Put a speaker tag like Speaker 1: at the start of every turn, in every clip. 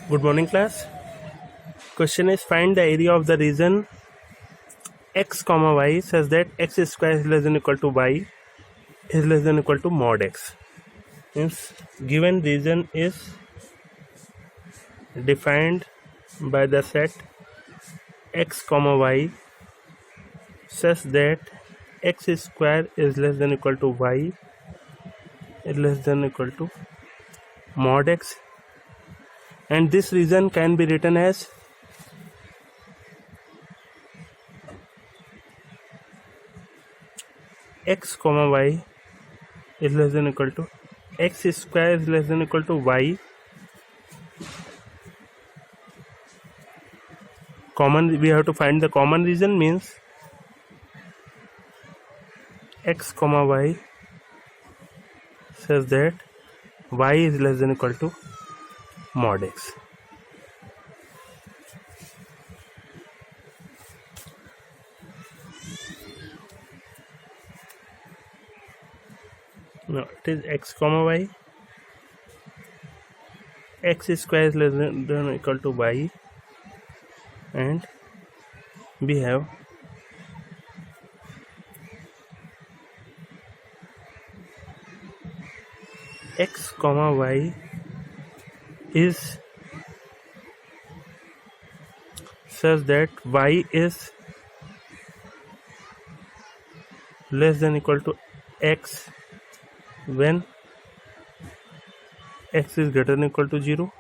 Speaker 1: Good morning, class. Question is, find the area of the region x comma y such that x square is less than equal to y is less than equal to mod x. Means given region is defined by the set x comma y such that x square is less than equal to y is less than equal to mod x, and this region can be written as x comma y is less than equal to x square is less than equal to y. Common, we have to find the common region, means x comma y says that y is less than equal to mod x. Now it is x comma y, x square is less than equal to y, and we have x comma y is such that y is less than equal to x when x is greater than equal to 0.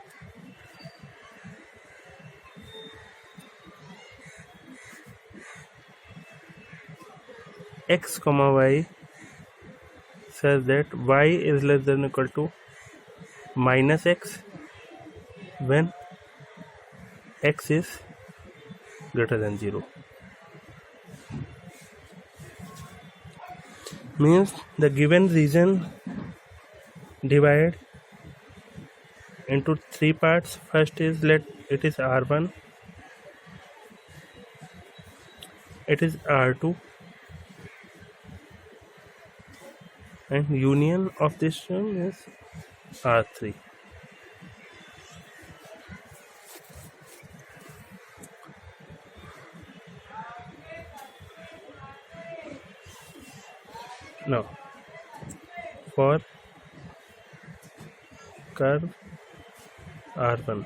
Speaker 1: X comma y says that y is less than equal to minus x when x is greater than 0. Means the given region divided into three parts. First is, let it is R1, it is R2, and union of this one is R3. Now for curve R1,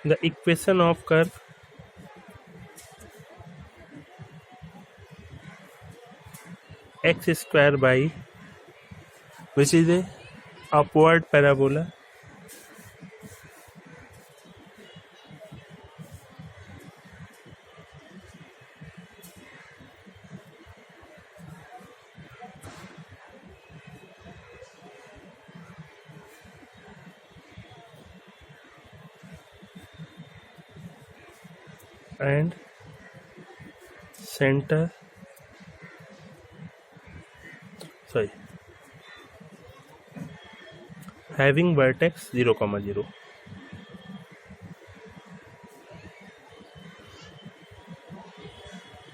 Speaker 1: the equation of curve x square by, which is a upward parabola, and center, having vertex 0, 0,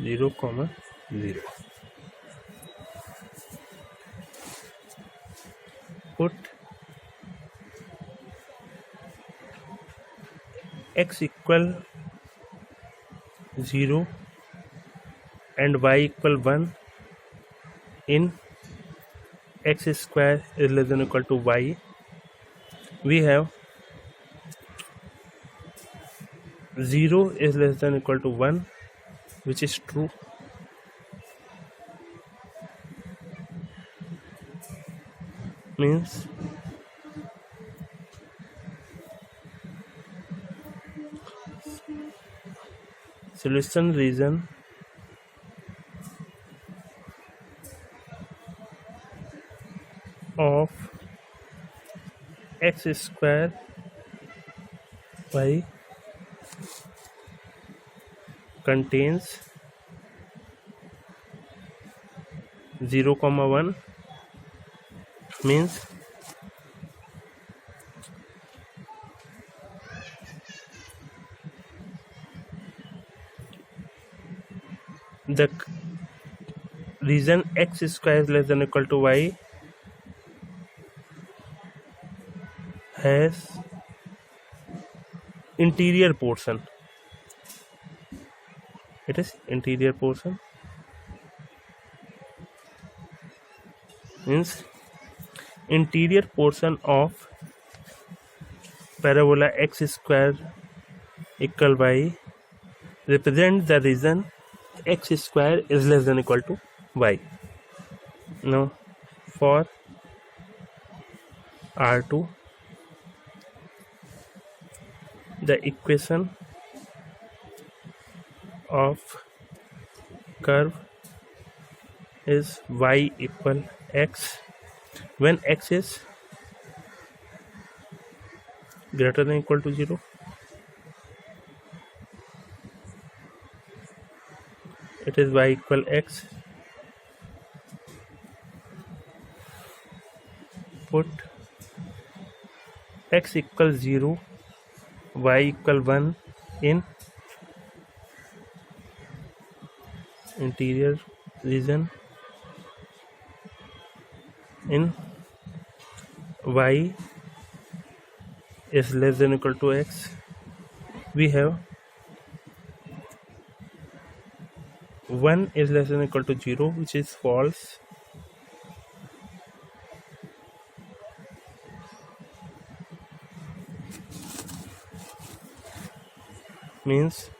Speaker 1: zero comma 0. Put x equal 0 and y equal 1 in x square is less than equal to y. We have 0 is less than equal to 1, which is true. Means solution region of x square y contains 0, 1, means the region x square is less than or equal to y has interior portion. It is interior portion means interior portion of parabola x square equal y represent the region x square is less than or equal to y. Now for R2 the equation of curve is y equal x when x is greater than or equal to 0. It is y equal x. Put x equal 0, y equal 1 in interior region. In y is less than or equal to x, we have 1 is less than or equal to 0, which is false. Means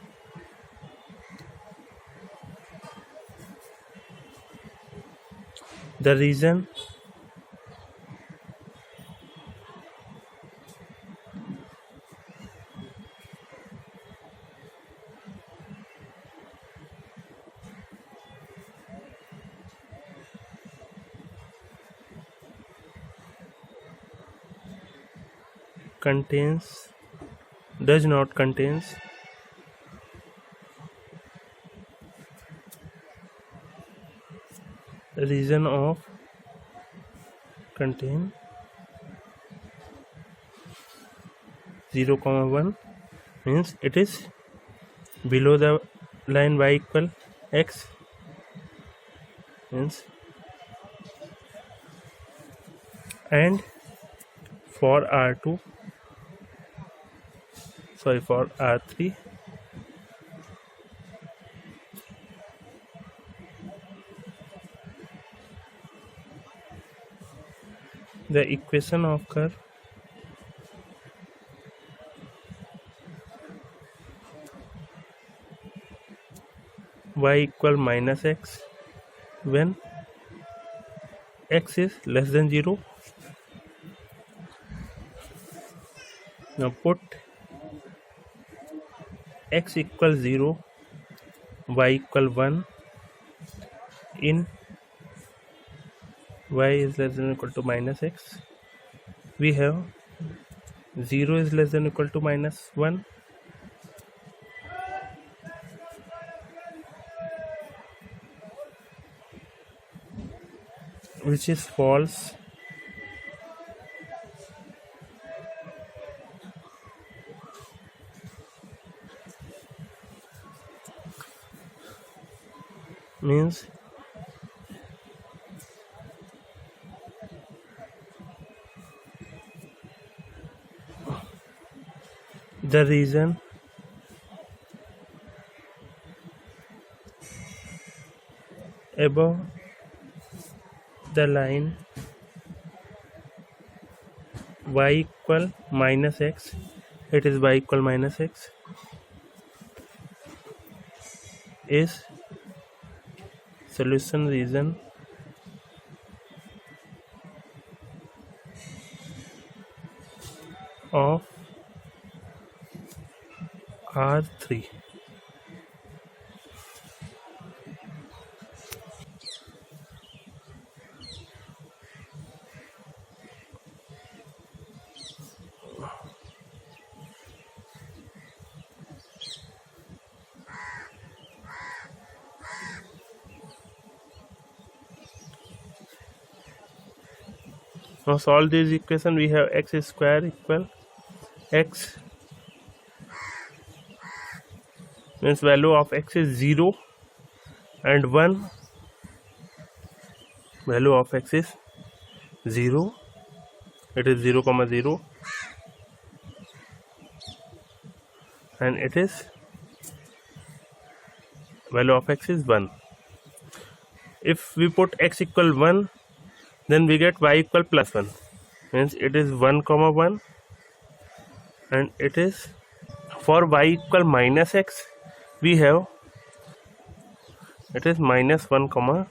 Speaker 1: the region does not contains region of contain 0, 1 means it is below the line y equal x means, and for R2 for R3 the equation of curve y equal minus x when x is less than 0. Now put x equal 0, y equal 1 in y is less than or equal to minus x. We have 0 is less than or equal to minus 1. Which is false. Means the region above the line y equal minus x, it is y equal minus x, is solution region of R3. Now solve this equation. We have x square equal x means value of x is 0 and 1 value of x is 0, it is 0 comma 0, and it is value of x is 1. If we put x equal 1, then we get y equal plus 1, means it is 1 comma 1, and it is for y equal minus x we have it is minus 1 comma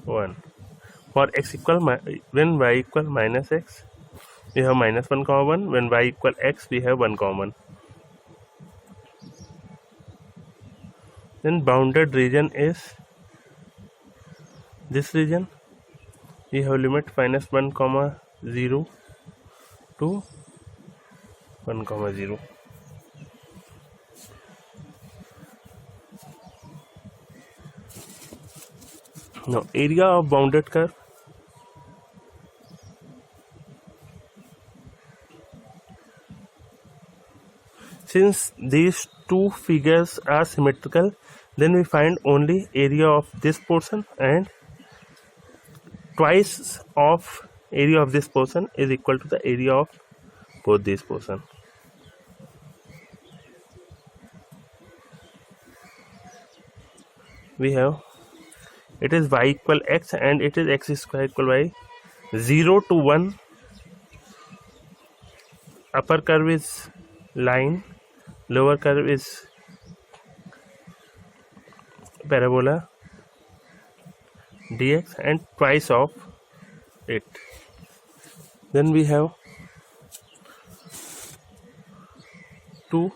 Speaker 1: 1. For x equal when y equal minus x we have minus 1 comma 1, when y equal x we have 1 comma 1. Then bounded region is this region. We have limit minus 1 comma 0 to 1 comma 0. Now area of bounded curve. Since these two figures are symmetrical, then we find only area of this portion, and twice of area of this portion is equal to the area of both these portions. We have it is y equal x and it is x square equal y. 0 to 1, upper curve is line, lower curve is parabola dx, and twice of it. Then we have 2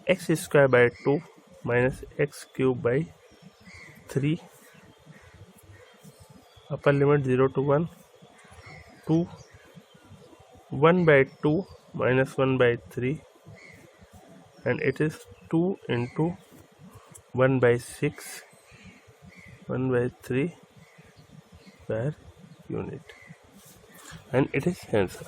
Speaker 1: x square by 2 minus x cube by 3, upper limit 0 to 1, 2 1 by 2 minus 1 by 3, and it is 2 into 1 by 6 1 by 3 per unit, and it is answer.